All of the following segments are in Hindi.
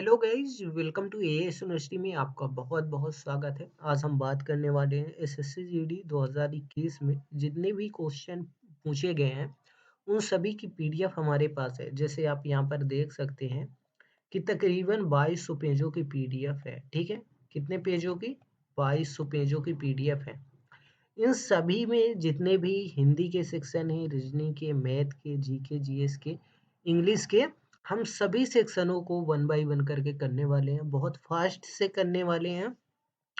Hello guys, welcome to AS university में आपका बहुत बहुत स्वागत है। आज हम बात करने वाले हैं एसएससी जीडी 2021 में जितने भी क्वेश्चन पूछे गए हैं उन सभी की पीडीएफ हमारे पास है। जैसे आप यहाँ पर देख सकते हैं कि तकरीबन 2200 पेजों की पीडीएफ है। ठीक है, कितने पेजों की? 2200 पेजों की पीडीएफ है। इन सभी में जितने भी हिंदी के सेक्शन हैं, रीजनिंग के, मैथ के, जीके जीएस के, इंग्लिश के, हम सभी सेक्शनों को वन बाय वन करके करने वाले हैं। बहुत फास्ट से करने वाले हैं,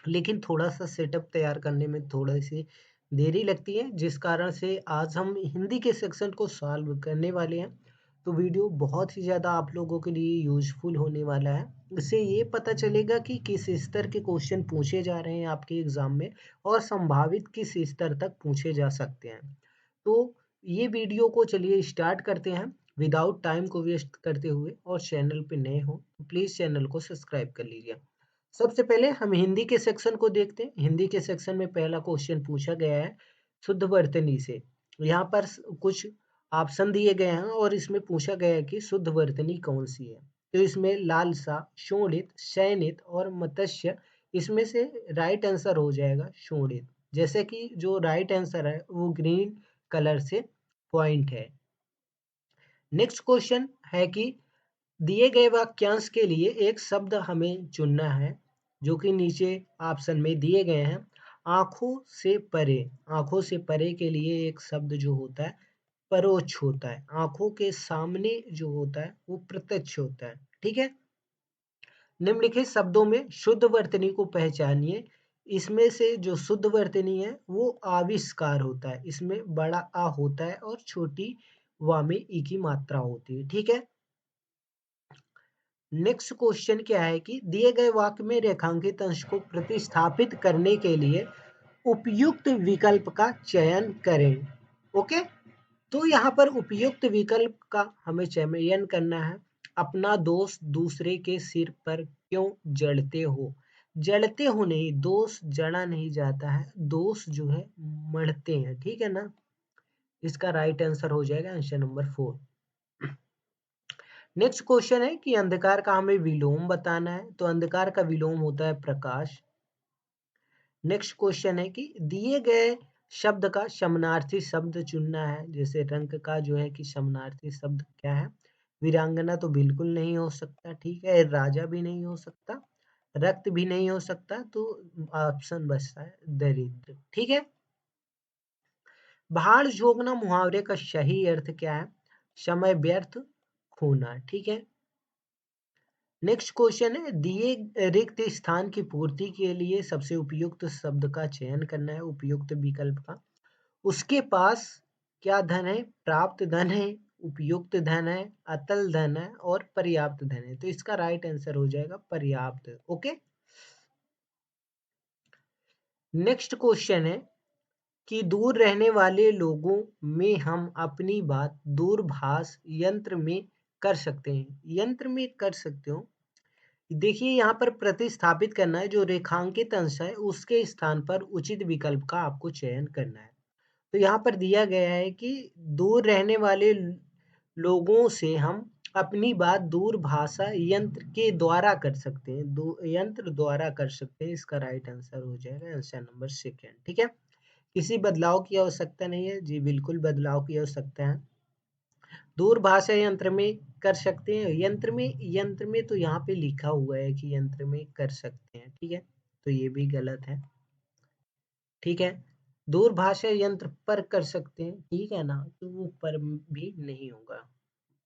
लेकिन थोड़ा सा सेटअप तैयार करने में थोड़ी सी देरी लगती है, जिस कारण से आज हम हिंदी के सेक्शन को सॉल्व करने वाले हैं। तो वीडियो बहुत ही ज़्यादा आप लोगों के लिए यूजफुल होने वाला है। इससे ये पता चलेगा कि किस स्तर के क्वेश्चन पूछे जा रहे हैं आपके एग्जाम में और संभावित किस स्तर तक पूछे जा सकते हैं। तो ये वीडियो को चलिए स्टार्ट करते हैं विदाउट टाइम को वेस्ट करते हुए। और चैनल पे नए हो तो प्लीज़ चैनल को सब्सक्राइब कर लीजिए। सबसे पहले हम हिंदी के सेक्शन को देखते हैं। हिंदी के सेक्शन में पहला क्वेश्चन पूछा गया है शुद्ध वर्तनी से। यहाँ पर कुछ ऑप्शन दिए गए हैं और इसमें पूछा गया है कि शुद्ध वर्तनी कौन सी है। तो इसमें लालसा, शोणित, शयनित और मत्स्य, इसमें से राइट आंसर हो जाएगा शोणित। जैसे कि जो राइट आंसर है वो ग्रीन कलर से पॉइंट है। नेक्स्ट क्वेश्चन है कि दिए गए वाक्यांश के लिए एक शब्द हमें चुनना है, जो कि नीचे ऑप्शन में दिए गए हैं। आंखों से परे, आंखों से परे के लिए एक शब्द जो होता है परोक्ष होता है। आंखों के सामने जो होता है वो प्रत्यक्ष होता है। ठीक है, निम्नलिखित शब्दों में शुद्ध वर्तनी को पहचानिए। इसमें से जो शुद्ध वर्तनी है वो आविष्कार होता है। इसमें बड़ा आ होता है और छोटी वा में ई की मात्रा होती है। ठीक है, नेक्स्ट क्वेश्चन क्या है कि दिए गए वाक्य में रेखांकित अंश को प्रतिस्थापित करने के लिए उपयुक्त विकल्प का चयन करें। ओके, तो यहाँ पर उपयुक्त विकल्प का हमें चयन करना है। अपना दोष दूसरे के सिर पर क्यों जड़ते हो? जड़ते हो नहीं, दोष जड़ा नहीं जाता है, दोष जो है मढ़ते हैं। ठीक है ना, इसका राइट आंसर हो जाएगा आंसर नंबर 4। नेक्स्ट क्वेश्चन है कि अंधकार का हमें विलोम बताना है। तो अंधकार का विलोम होता है प्रकाश। नेक्स्ट क्वेश्चन है कि दिए गए शब्द का समानार्थी शब्द चुनना है। जैसे रंग का जो है कि समानार्थी शब्द क्या है? वीरांगना तो बिल्कुल नहीं हो सकता। ठीक है, राजा भी नहीं हो सकता, रक्त भी नहीं हो सकता, तो ऑप्शन बचता है दरिद्र। ठीक है, भाड़ झोंकना मुहावरे का सही अर्थ क्या है? समय व्यर्थ खोना। ठीक है, नेक्स्ट क्वेश्चन है दिए रिक्त स्थान की पूर्ति के लिए सबसे उपयुक्त शब्द का चयन करना है, उपयुक्त विकल्प का। उसके पास क्या धन है? प्राप्त धन है, उपयुक्त धन है, अतल धन है और पर्याप्त धन है। तो इसका राइट आंसर हो जाएगा पर्याप्त। ओके, नेक्स्ट क्वेश्चन है कि दूर रहने वाले लोगों में हम अपनी बात दूरभाष यंत्र में कर सकते हैं। यंत्र में कर सकते हो, देखिए यहाँ पर प्रतिस्थापित करना है। जो रेखांकित अंश है उसके स्थान पर उचित विकल्प का आपको चयन करना है। तो यहाँ पर दिया गया है कि दूर रहने वाले लोगों से हम अपनी बात दूर भाषा यंत्र के द्वारा कर सकते हैं, यंत्र द्वारा कर सकते हैं। इसका राइट आंसर हो जाएगा आंसर नंबर 2। ठीक है, किसी बदलाव की आवश्यकता नहीं है जी, बिल्कुल बदलाव की आवश्यकता है। दूर भाषा यंत्र में कर सकते हैं, यंत्र में तो यहाँ पे लिखा हुआ है कि यंत्र में कर सकते हैं। ठीक है, तो ये भी गलत है। ठीक है, दूर भाषा यंत्र पर कर सकते हैं। ठीक है ना, तो वो पर भी नहीं होगा,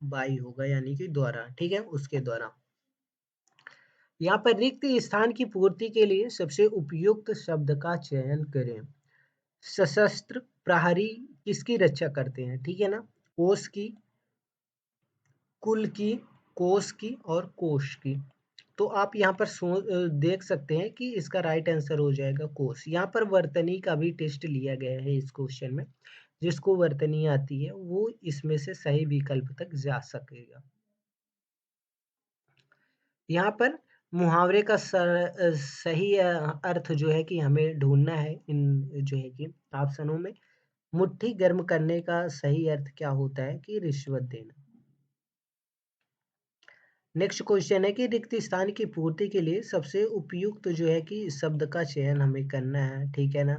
बाई होगा, यानी कि द्वारा। ठीक है, उसके द्वारा। यहाँ पर रिक्त स्थान की पूर्ति के लिए सबसे उपयुक्त शब्द का चयन करें। सशस्त्र प्रहरी किसकी रक्षा करते हैं? ठीक है ना, कोष की, कुल की, कोष की और कोष की। तो आप यहाँ पर देख सकते हैं कि इसका राइट आंसर हो जाएगा कोष। यहाँ पर वर्तनी का भी टेस्ट लिया गया है इस क्वेश्चन में। जिसको वर्तनी आती है वो इसमें से सही विकल्प तक जा सकेगा। यहाँ पर मुहावरे का सही अर्थ जो है कि हमें ढूंढना है इन जो है कि ऑप्शनों में। मुट्ठी गर्म करने का सही अर्थ क्या होता है? कि रिश्वत देना। नेक्स्ट क्वेश्चन है कि रिक्त स्थान की पूर्ति के लिए सबसे उपयुक्त जो है कि शब्द का चयन हमें करना है, ठीक है ना।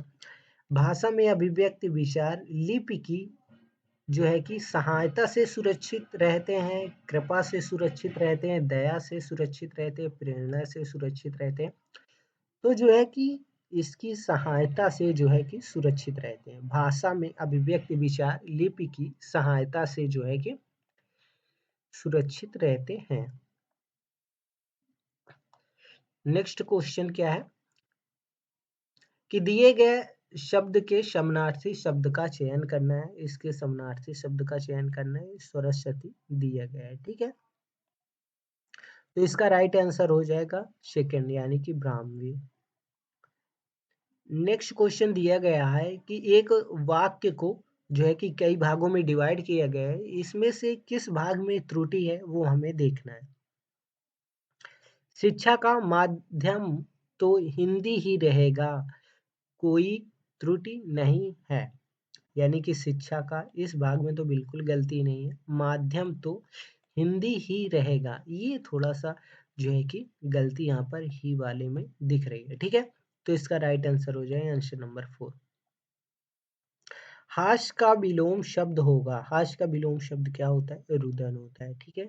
भाषा में अभिव्यक्ति विचार लिपि की जो है कि सहायता से सुरक्षित रहते हैं, कृपा से सुरक्षित रहते हैं, दया से सुरक्षित रहते हैं, प्रेरणा से सुरक्षित रहते हैं। तो जो है कि इसकी सहायता से जो है कि सुरक्षित रहते हैं। भाषा में अभिव्यक्ति विचार लिपि की सहायता से जो है कि सुरक्षित रहते हैं। नेक्स्ट क्वेश्चन क्या है कि दिए गए शब्द के समानार्थी शब्द का चयन करना है। इसके समानार्थी शब्द का चयन करना है। सरस्वती दिया गया है, ठीक है। तो इसका राइट आंसर हो जाएगा सेकंड, यानी कि ब्राह्मी। नेक्स्ट क्वेश्चन दिया गया है कि एक वाक्य को जो है कि कई भागों में डिवाइड किया गया है, इसमें से किस भाग में त्रुटि है वो हमें देखना है। शिक्षा का माध्यम तो हिंदी ही रहेगा, कोई त्रुटि नहीं है। यानी कि शिक्षा का इस भाग में तो बिल्कुल गलती नहीं है, माध्यम तो हिंदी ही रहेगा। ये थोड़ा सा जो है कि गलती यहाँ पर ही वाले में दिख रही है, ठीक है। तो इसका राइट आंसर हो जाएगा आंसर नंबर 4। हाश का विलोम शब्द होगा। हाश का विलोम शब्द क्या होता है? रुदन होता है, ठीक है।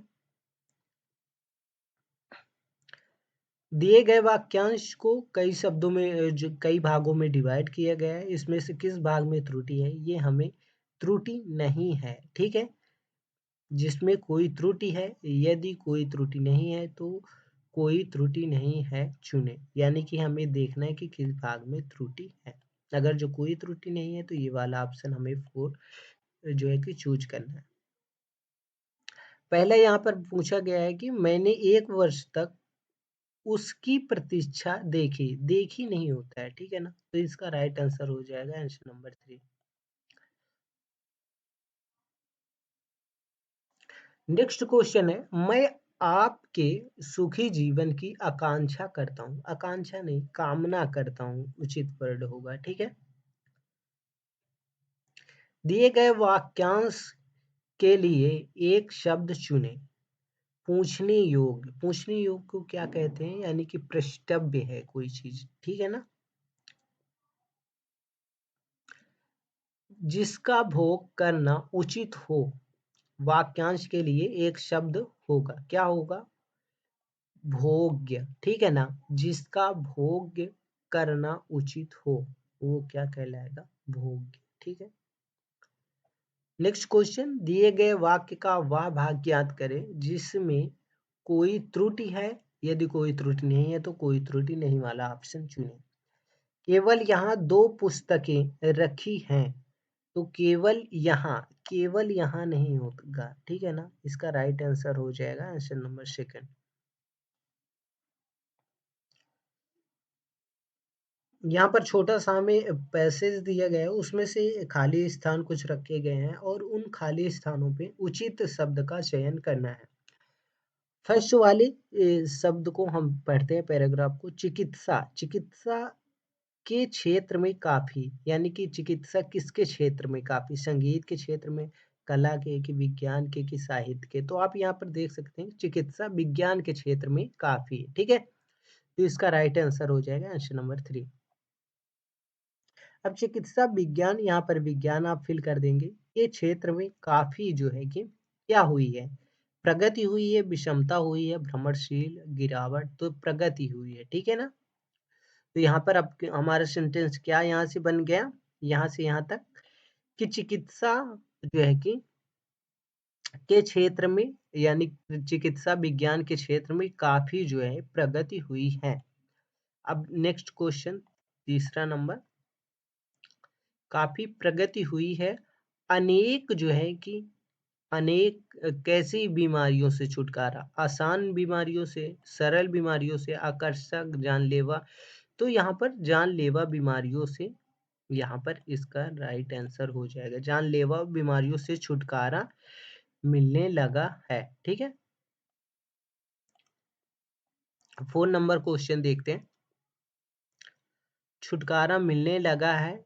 दिए गए वाक्यांश को कई शब्दों में जो कई भागों में डिवाइड किया गया है, इसमें से किस भाग में त्रुटि है? ये हमें त्रुटि नहीं है, ठीक है। जिसमें कोई त्रुटि है, यदि कोई त्रुटि नहीं है तो कोई त्रुटि नहीं है चुने। यानी कि हमें देखना है कि किस भाग में त्रुटि है। अगर जो कोई त्रुटि नहीं है तो ये वाला ऑप्शन हमें 4 जो है कि चूज करना है। पहले यहाँ पर पूछा गया है कि मैंने 1 वर्ष तक उसकी प्रतीक्षा देखी। देखी नहीं होता है, ठीक है ना। तो इसका राइट आंसर हो जाएगा आंसर नंबर 3। नेक्स्ट क्वेश्चन है, मैं आपके सुखी जीवन की आकांक्षा करता हूँ। आकांक्षा नहीं, कामना करता हूँ उचित वर्ड होगा, ठीक है। दिए गए वाक्यांश के लिए एक शब्द चुने। पूछने योग्य। पूछने योग्य को क्या कहते हैं? यानी कि प्रश्नव्य है कोई चीज, ठीक है ना। जिसका भोग करना उचित हो। वाक्यांश के लिए एक शब्द होगा, क्या होगा? भोग्य, ठीक है ना। जिसका भोग्य करना उचित हो वो क्या कहलाएगा? भोग्य, ठीक है। नेक्स्ट क्वेश्चन, दिए गए वाक्य का वह भाग ज्ञात करें जिसमें कोई त्रुटि है। यदि कोई त्रुटि नहीं है तो कोई त्रुटि नहीं वाला ऑप्शन चुने। केवल यहाँ 2 पुस्तकें रखी हैं। तो केवल यहाँ नहीं होगा, ठीक है ना। इसका राइट आंसर हो जाएगा आंसर नंबर 2। यहाँ पर छोटा सा हमें पैसेज दिया गया है, उसमें से खाली स्थान कुछ रखे गए हैं और उन खाली स्थानों पे उचित शब्द का चयन करना है। फर्स्ट वाले शब्द को हम पढ़ते हैं, पैराग्राफ को। चिकित्सा। चिकित्सा के क्षेत्र में काफी, यानी कि चिकित्सा किसके क्षेत्र में काफी? संगीत के क्षेत्र में, कला के, कि विज्ञान के, कि साहित्य के? तो आप यहाँ पर देख सकते हैं चिकित्सा विज्ञान के क्षेत्र में काफी, ठीक है। तो इसका राइट आंसर हो जाएगा आंसर नंबर 3। अब चिकित्सा विज्ञान, यहाँ पर विज्ञान आप फिल कर देंगे। ये क्षेत्र में काफी जो है कि क्या हुई है? प्रगति हुई है, विषमता हुई है, भ्रमणशील, गिरावट। तो प्रगति हुई है, ठीक है ना। तो यहाँ पर अब हमारा सेंटेंस क्या यहाँ से बन गया, यहाँ से यहाँ तक, कि चिकित्सा जो है कि के क्षेत्र में, यानी चिकित्सा विज्ञान के क्षेत्र में काफी जो है प्रगति हुई है। अब नेक्स्ट क्वेश्चन, तीसरा नंबर, काफी प्रगति हुई है। अनेक जो है कि अनेक कैसी बीमारियों से छुटकारा? आसान बीमारियों से, सरल बीमारियों से, आकर्षक, जानलेवा। तो यहाँ पर जानलेवा बीमारियों से, यहाँ पर इसका राइट आंसर हो जाएगा जानलेवा बीमारियों से छुटकारा मिलने लगा है, ठीक है। 4 नंबर क्वेश्चन देखते हैं। छुटकारा मिलने लगा है,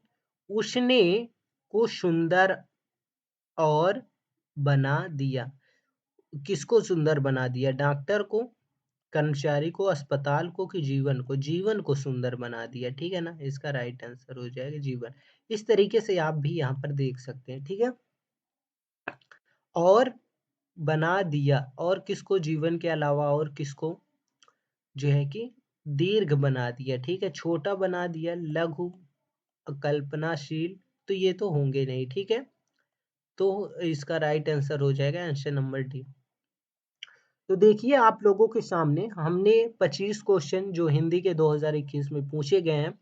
उसने को सुंदर और बना दिया। किसको सुंदर बना दिया? डॉक्टर को, कर्मचारी को, अस्पताल को कि जीवन को? जीवन को सुंदर बना दिया, ठीक है ना? इसका राइट आंसर हो जाएगा जीवन। इस तरीके से आप भी यहाँ पर देख सकते हैं, ठीक है? और बना दिया, और किसको? जीवन के अलावा और किसको जो है कि दीर्घ बना दिया, ठीक है? छोटा बना दिया, लघु, कल्पनाशील, तो ये तो होंगे नहीं, ठीक है? तो इसका राइट आंसर हो जाएगा आंसर नंबर डी। तो देखिए आप लोगों के सामने हमने 25 क्वेश्चन जो हिंदी के 2021 में पूछे गए हैं,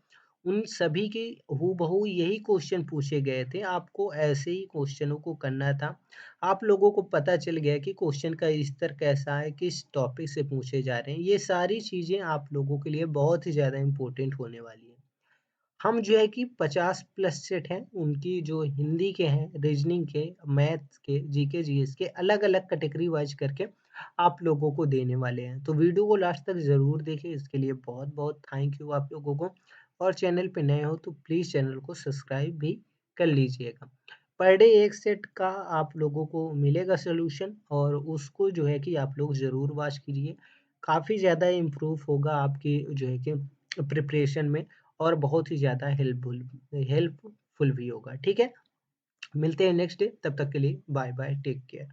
उन सभी की हूबहू यही क्वेश्चन पूछे गए थे। आपको ऐसे ही क्वेश्चनों को करना था। आप लोगों को पता चल गया कि क्वेश्चन का स्तर कैसा है, किस टॉपिक से पूछे जा रहे हैं। ये सारी चीज़ें आप लोगों के लिए बहुत ही ज़्यादा इम्पोर्टेंट होने वाली हैं। हम जो है कि 50 प्लस सेट हैं, उनकी जो हिंदी के हैं, रीजनिंग के, मैथ्स के, जीके जीएस के, अलग-अलग कैटेगरी वाइज करके आप लोगों को देने वाले हैं। तो वीडियो को लास्ट तक ज़रूर देखें, इसके लिए बहुत-बहुत थैंक यू आप लोगों को। और चैनल पे नए हो तो प्लीज़ चैनल को सब्सक्राइब भी कर लीजिएगा। पर डे एक सेट का आप लोगों को मिलेगा सॉल्यूशन, और उसको जो है कि आप लोग ज़रूर वॉच कीजिए। काफ़ी ज़्यादा इम्प्रूव होगा आपकी जो है कि प्रिपरेशन में, और बहुत ही ज़्यादा हेल्पफुल भी होगा, ठीक है? मिलते हैं नेक्स्ट डे, तब तक के लिए बाय बाय, टेक केयर।